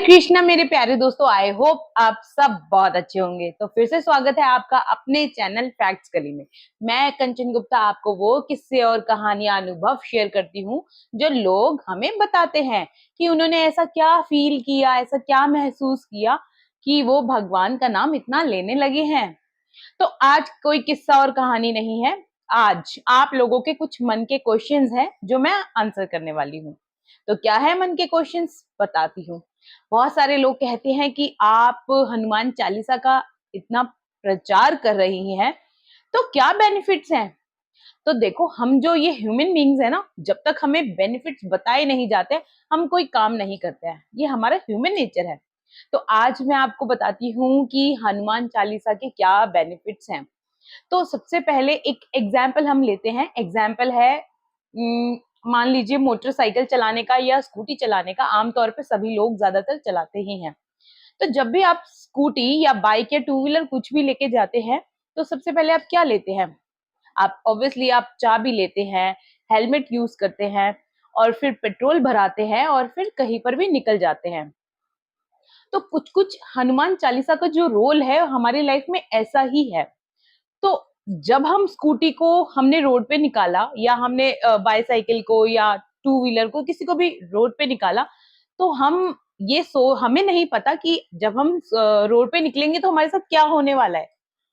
कृष्णा मेरे प्यारे दोस्तों, आई होप आप सब बहुत अच्छे होंगे। तो फिर से स्वागत है आपका अपने चैनल फैक्ट्स गली में। मैं कंचन गुप्ता आपको वो किस्से और कहानियां अनुभव शेयर करती हूँ जो लोग हमें बताते हैं कि उन्होंने ऐसा क्या फील किया, ऐसा क्या महसूस किया कि वो भगवान का नाम इतना लेने लगे हैं। तो आज कोई किस्सा और कहानी नहीं है, आज आप लोगों के कुछ मन के क्वेश्चंस हैं जो मैं आंसर करने वाली हूँ। तो क्या है मन के क्वेश्चंस, बताती हूँ। बहुत सारे लोग कहते हैं कि आप हनुमान चालीसा का इतना प्रचार कर रही हैं, तो क्या बेनिफिट्स हैं। तो देखो, हम जो ये ह्यूमन बींग्स है ना, जब तक हमें बेनिफिट्स बताए नहीं जाते हम कोई काम नहीं करते हैं। ये हमारा ह्यूमन नेचर है। तो आज मैं आपको बताती हूँ कि हनुमान चालीसा के क्या बेनिफिट्स हैं। तो सबसे पहले एक एग्जाम्पल हम लेते हैं। एग्जाम्पल है, मान लीजिए मोटरसाइकिल चलाने का या स्कूटी चलाने का। आमतौर पे सभी लोग ज्यादातर चलाते ही हैं। तो जब भी आप स्कूटी या बाइक या टू व्हीलर कुछ भी लेके जाते हैं, तो सबसे पहले आप क्या लेते हैं? आप ऑब्वियसली आप चाबी लेते हैं, हेलमेट यूज करते हैं, और फिर पेट्रोल भराते हैं, और फिर कहीं पर भी निकल जाते हैं। तो कुछ कुछ हनुमान चालीसा का जो रोल है हमारी लाइफ में ऐसा ही है। तो जब हम स्कूटी को हमने रोड पे निकाला, या हमने बाईसाइकिल को या टू व्हीलर को, किसी को भी रोड पे निकाला, तो हम हमें नहीं पता कि जब हम रोड पे निकलेंगे तो हमारे साथ क्या होने वाला है।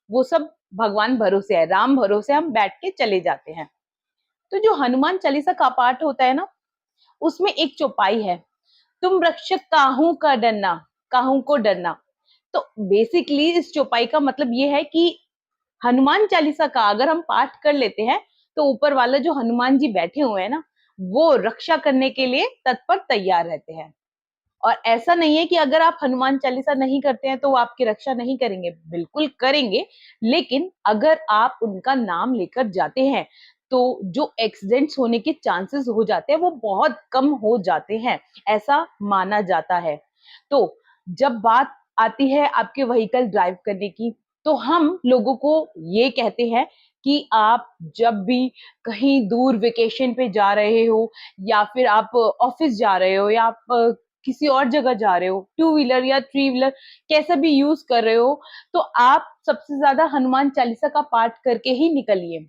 वो सब भगवान भरोसे है, राम भरोसे हम बैठ के चले जाते हैं। तो जो हनुमान चालीसा का पाठ होता है ना, उसमें एक चौपाई है, तुम रक्षक काहू का डरना, काहू को डरना। तो बेसिकली इस चौपाई का मतलब ये है कि हनुमान चालीसा का अगर हम पाठ कर लेते हैं, तो ऊपर वाला जो हनुमान जी बैठे हुए हैं ना, वो रक्षा करने के लिए तत्पर तैयार रहते हैं। और ऐसा नहीं है कि अगर आप हनुमान चालीसा नहीं करते हैं तो वो आपकी रक्षा नहीं करेंगे, बिल्कुल करेंगे। लेकिन अगर आप उनका नाम लेकर जाते हैं, तो जो एक्सीडेंट्स होने के चांसेस हो जाते हैं वो बहुत कम हो जाते हैं, ऐसा माना जाता है। तो जब बात आती है आपके व्हीकल ड्राइव करने की, तो हम लोगों को ये कहते हैं कि आप जब भी कहीं दूर वेकेशन पे जा रहे हो, या फिर आप ऑफिस जा रहे हो, या आप किसी और जगह जा रहे हो, टू व्हीलर या थ्री व्हीलर कैसा भी यूज कर रहे हो, तो आप सबसे ज्यादा हनुमान चालीसा का पाठ करके ही निकलिए।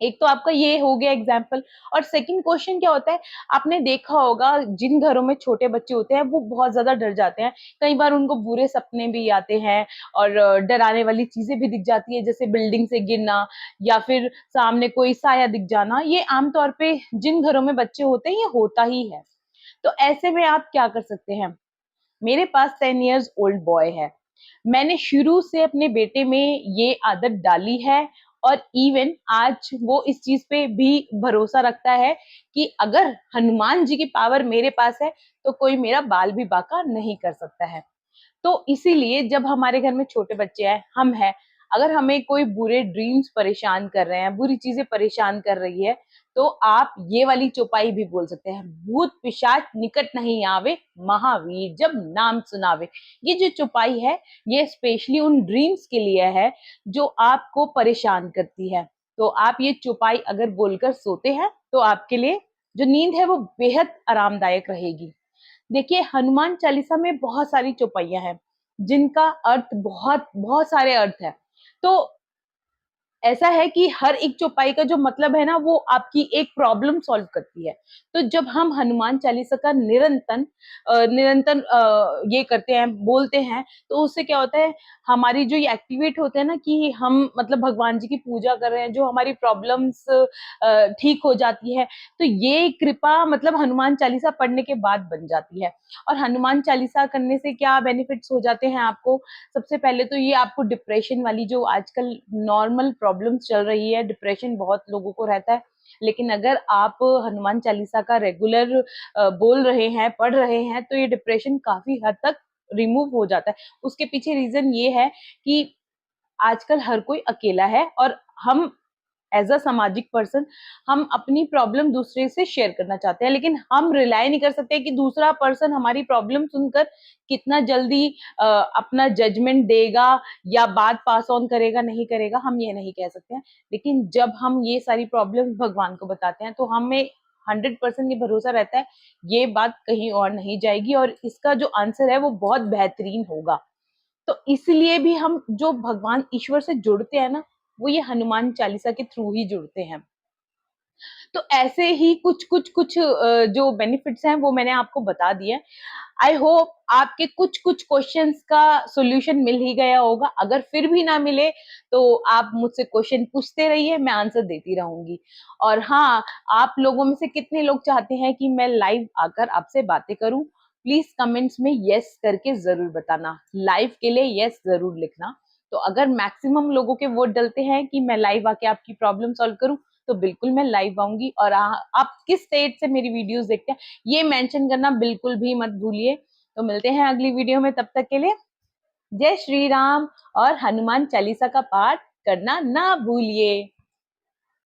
एक तो आपका ये हो गया एग्जाम्पल। और सेकंड क्वेश्चन क्या होता है, आपने देखा होगा जिन घरों में छोटे बच्चे होते हैं वो बहुत ज्यादा डर जाते हैं। कई बार उनको बुरे सपने भी आते हैं, और डराने वाली चीजें भी दिख जाती है, जैसे बिल्डिंग से गिरना, या फिर सामने कोई साया दिख जाना। ये आमतौर पे जिन घरों में बच्चे होते हैं ये होता ही है। तो ऐसे में आप क्या कर सकते हैं? मेरे पास 10 years ओल्ड बॉय है। मैंने शुरू से अपने बेटे में ये आदत डाली है, और इवन आज वो इस चीज पे भी भरोसा रखता है कि अगर हनुमान जी की पावर मेरे पास है, तो कोई मेरा बाल भी बांका नहीं कर सकता है। तो इसीलिए जब हमारे घर में छोटे बच्चे हैं, हम हैं, अगर हमें कोई बुरे ड्रीम्स परेशान कर रहे हैं, बुरी चीजें परेशान कर रही है, तो आप ये वाली चौपाई भी बोल सकते हैं, भूत पिशाच निकट नहीं आवे, महावीर जब नाम सुनावे। ये जो चौपाई है, ये स्पेशली उन ड्रीम्स के लिए है जो आपको परेशान करती है। तो आप ये चौपाई अगर बोलकर सोते हैं, तो आपके लिए जो नींद है वो बेहद आरामदायक रहेगी। देखिए, हनुमान चालीसा में बहुत सारी चौपाइयां हैं जिनका अर्थ बहुत बहुत सारे अर्थ है। तो ऐसा है कि हर एक चौपाई का जो मतलब है ना, वो आपकी एक प्रॉब्लम सॉल्व करती है। तो जब हम हनुमान चालीसा का निरंतर ये करते हैं, बोलते हैं, तो उससे क्या होता है, हमारी जो ये एक्टिवेट होते हैं ना, कि हम मतलब भगवान जी की पूजा कर रहे हैं, जो हमारी प्रॉब्लम्स ठीक हो जाती है। तो ये कृपा मतलब हनुमान चालीसा पढ़ने के बाद बन जाती है। और हनुमान चालीसा करने से क्या बेनिफिट्स हो जाते हैं आपको? सबसे पहले तो ये आपको डिप्रेशन वाली जो आजकल नॉर्मल प्रॉब्लम्स चल रही है, डिप्रेशन बहुत लोगों को रहता है, लेकिन अगर आप हनुमान चालीसा का रेगुलर बोल रहे हैं, पढ़ रहे हैं, तो ये डिप्रेशन काफी हद तक रिमूव हो जाता है। उसके पीछे रीजन ये है कि आजकल हर कोई अकेला है, और हम एज अ सामाजिक पर्सन हम अपनी प्रॉब्लम दूसरे से शेयर करना चाहते हैं, लेकिन हम रिलाई नहीं कर सकते कि दूसरा पर्सन हमारी प्रॉब्लम सुनकर कितना जल्दी अपना जजमेंट देगा या बात पास ऑन करेगा, नहीं करेगा, हम ये नहीं कह सकते हैं। लेकिन जब हम ये सारी प्रॉब्लम भगवान को बताते हैं, तो हमें 100% ये भरोसा रहता है ये बात कहीं और नहीं जाएगी और इसका जो आंसर है वो बहुत बेहतरीन होगा। तो इसलिए भी हम जो भगवान ईश्वर से जुड़ते हैं ना, वो ये हनुमान चालीसा के थ्रू ही जुड़ते हैं। तो ऐसे ही कुछ जो बेनिफिट्स हैं वो मैंने आपको बता दिए। आई होप आपके कुछ कुछ क्वेश्चंस का सॉल्यूशन मिल ही गया होगा। अगर फिर भी ना मिले तो आप मुझसे क्वेश्चन पूछते रहिए, मैं आंसर देती रहूंगी। और हाँ, आप लोगों में से कितने लोग चाहते हैं कि मैं लाइव आकर आपसे बातें करूं? प्लीज कमेंट्स में यस करके जरूर बताना। लाइव के लिए यस जरूर लिखना। तो अगर मैक्सिमम लोगों के वोट डलते हैं कि मैं लाइव आके आपकी प्रॉब्लम सॉल्व करूं, तो बिल्कुल मैं लाइव आऊंगी। और आप किस स्टेट से मेरी वीडियोस देखते हैं ये मेंशन करना बिल्कुल भी मत भूलिए। तो मिलते हैं अगली वीडियो में, तब तक के लिए जय श्री राम। और हनुमान चालीसा का पाठ करना ना भूलिए।